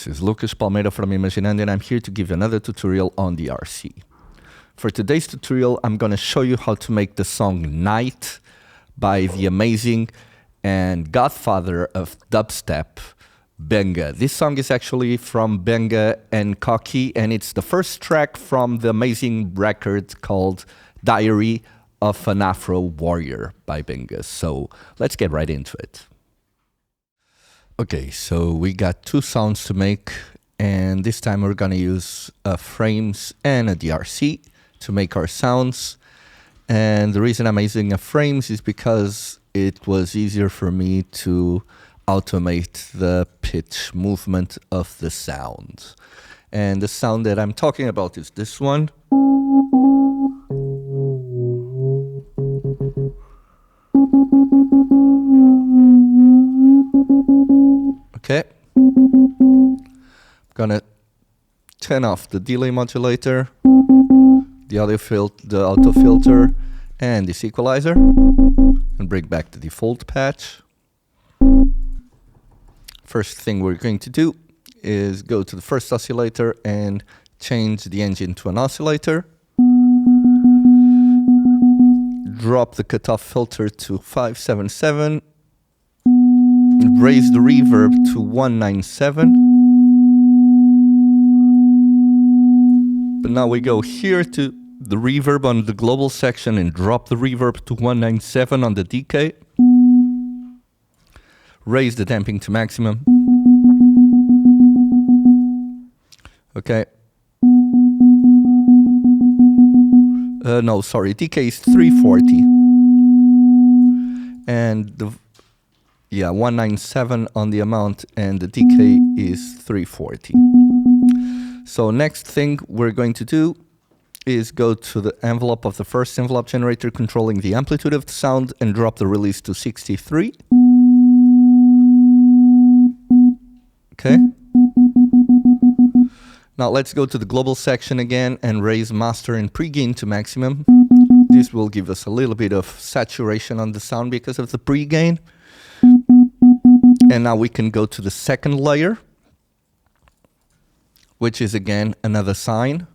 This is Lucas Palmeira from Imaginando, and I'm here to give another tutorial on DRC. For today's tutorial, I'm going to show you how to make the song Night by the amazing and godfather of dubstep, Benga. This song is actually from Benga and Coki, and it's the first track from the amazing record called Diary of an Afro Warrior by Benga. So let's get right into it. Okay, so we got two sounds to make, and this time we're gonna use frames and a DRC to make our sounds. And the reason I'm using a frames is because it was easier for me to automate the pitch movement of the sound. And the sound that I'm talking about is this one. Okay, I'm gonna turn off the delay modulator, the auto filter, and this equalizer, and bring back the default patch. First thing we're going to do is go to the first oscillator and change the engine to an oscillator. Drop the cutoff filter to 577. Raise the reverb to 197. But now we go here to the reverb on the global section and drop the reverb to 197 on the decay. Raise the damping to maximum. Okay. No, sorry, decay is 340. And the 197 on the amount, and the decay is 340. So next thing we're going to do is go to the envelope of the first envelope generator controlling the amplitude of the sound and drop the release to 63. Okay. Now let's go to the global section again and raise master and pre-gain to maximum. This will give us a little bit of saturation on the sound because of the pre-gain. And now we can go to the second layer, which is again another sine.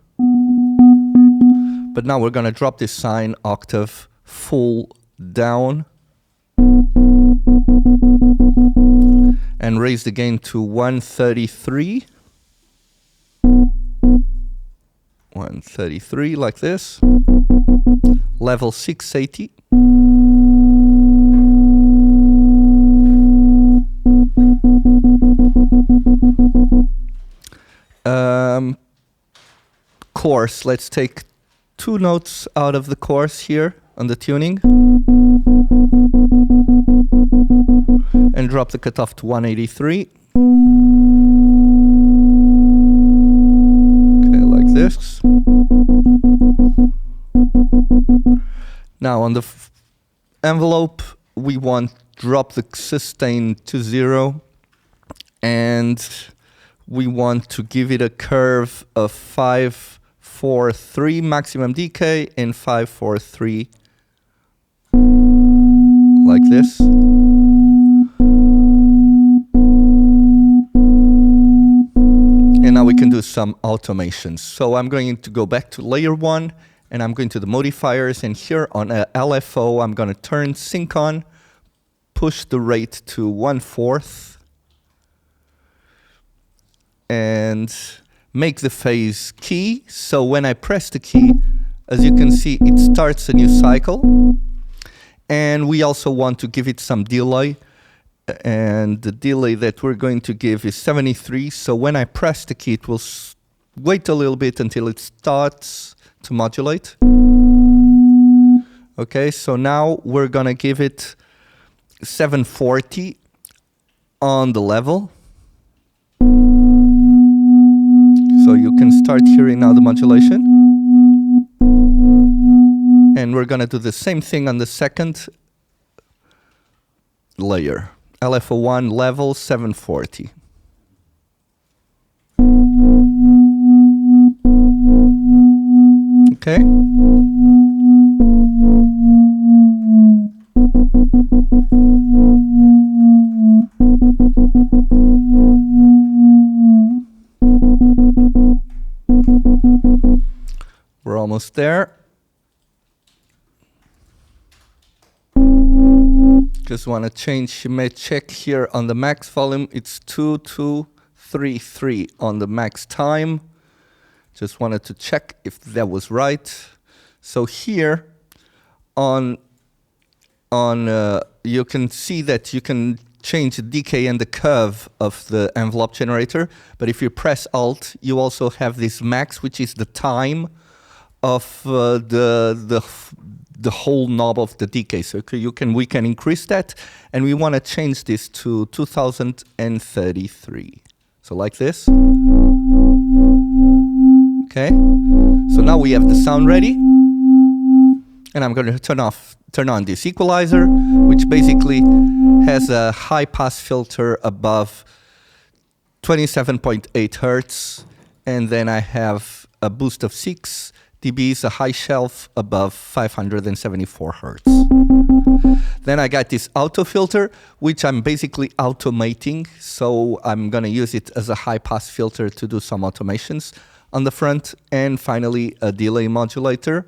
But now we're going to drop this sine octave full down and raise the gain to 133. 133 like this. Level 680. Chorus, let's take two notes out of the chorus here on the tuning and drop the cutoff to 183. Okay, like this. Now on the envelope, we want drop the sustain to 0, and we want to give it a curve of 543 maximum decay and 543 like this. And now we can do some automations. So I'm going to go back to layer 1 and I'm going to the modifiers, and here on LFO I'm going to turn sync on, push the rate to 1/4 and make the phase key. So when I press the key, as you can see, it starts a new cycle. And we also want to give it some delay. And the delay that we're going to give is 73. So when I press the key, it will wait a little bit until it starts to modulate. Okay, so now we're going to give it 740 on the level. So you can start hearing now the modulation. And we're going to do the same thing on the second layer. LFO1 level 740. Okay. almost there. Just want to change, you may check here on the max volume, it's 2233 on the max time. Just wanted to check if that was right. So here on you can see that you can change the decay and the curve of the envelope generator, but if you press Alt, you also have this max, which is the time of the whole knob of the decay. So we can increase that, and we want to change this to 2033. So like this. Okay. So now we have the sound ready, and I'm going to turn on this equalizer, which basically has a high pass filter above 27.8 hertz, and then I have a boost of 6 dBs, a high shelf above 574 hertz. Then I got this auto filter, which I'm basically automating. So I'm going to use it as a high pass filter to do some automations on the front. And finally, a delay modulator.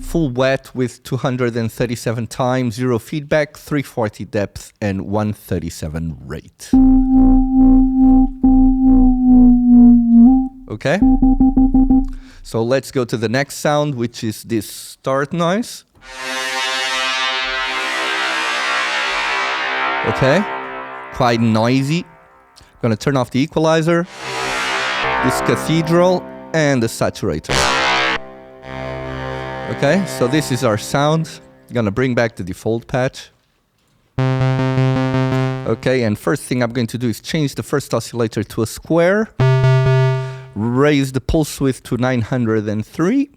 Full wet with 237 times, 0 feedback, 340 depth, and 137 rate. Okay? So let's go to the next sound, which is this start noise. Okay, quite noisy. I'm gonna turn off the equalizer, this cathedral, and the saturator. Okay, so this is our sound. I'm gonna bring back the default patch. Okay, and first thing I'm going to do is change the first oscillator to a square. Raise the pulse width to 903.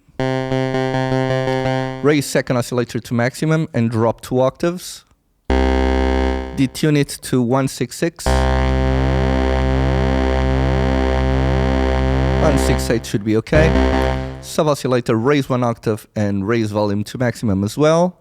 Raise second oscillator to maximum and drop 2 octaves. Detune it to 166. 168 should be okay. Sub oscillator, raise 1 octave and raise volume to maximum as well.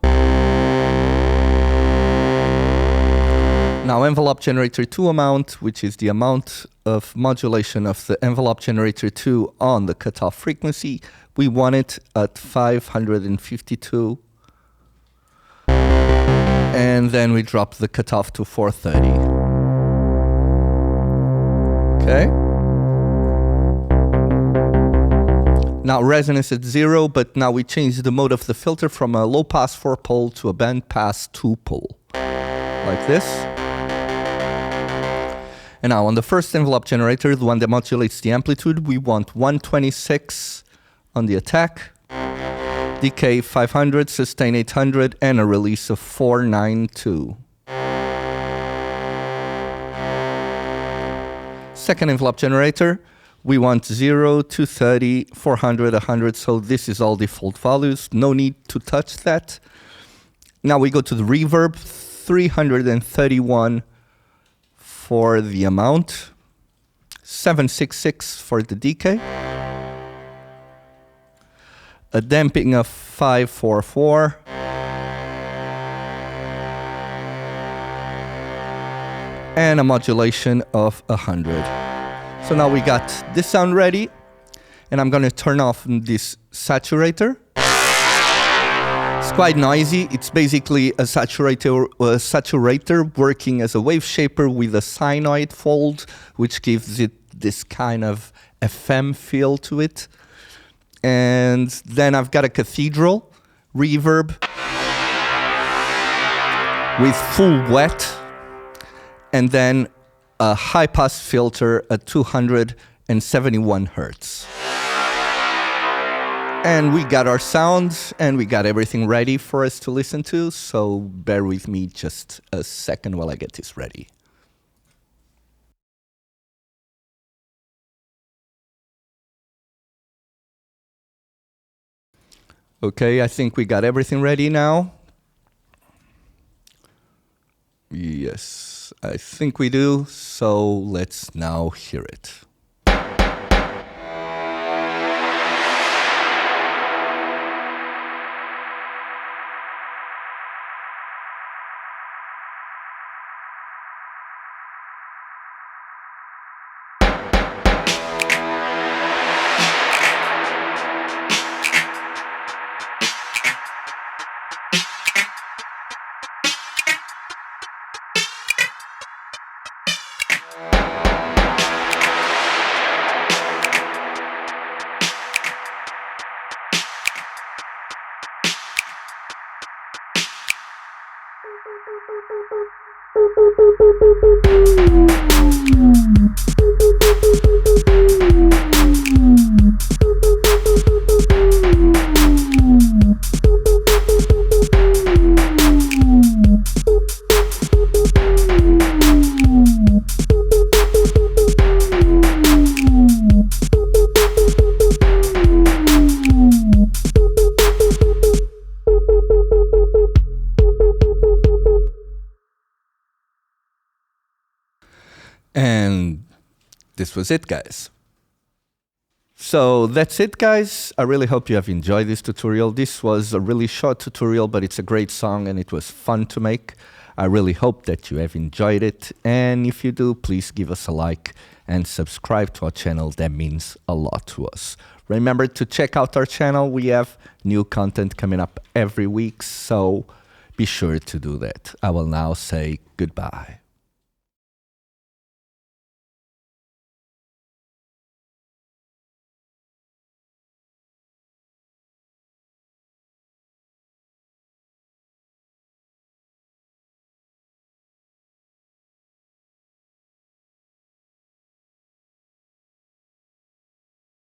Now envelope generator 2 amount, which is the amount of modulation of the envelope generator 2 on the cutoff frequency. We want it at 552. And then we drop the cutoff to 430. Okay. Now resonance at 0, but now we change the mode of the filter from a low pass 4-pole to a band pass 2-pole. Like this. And now on the first envelope generator, the one that modulates the amplitude, we want 126 on the attack, decay 500, sustain 800, and a release of 492. Second envelope generator, we want 0, 230, 400, 100, so this is all default values, no need to touch that. Now we go to the reverb, 331 for the amount, 766 for the decay, a damping of 544, and a modulation of 100. So now we got this sound ready, and I'm going to turn off this saturator. It's quite noisy. It's basically a saturator working as a wave shaper with a sinoid fold, which gives it this kind of FM feel to it. And then I've got a cathedral reverb with full wet, and then a high pass filter at 271 hertz. And we got our sound, and we got everything ready for us to listen to, so bear with me just a second while I get this ready. Okay, I think we got everything ready now. Yes, I think we do, so let's now hear it. And this was it, guys. So that's it, guys. I really hope you have enjoyed this tutorial. This was a really short tutorial, but it's a great song and it was fun to make. I really hope that you have enjoyed it. And if you do, please give us a like and subscribe to our channel. That means a lot to us. Remember to check out our channel. We have new content coming up every week, so be sure to do that. I will now say goodbye.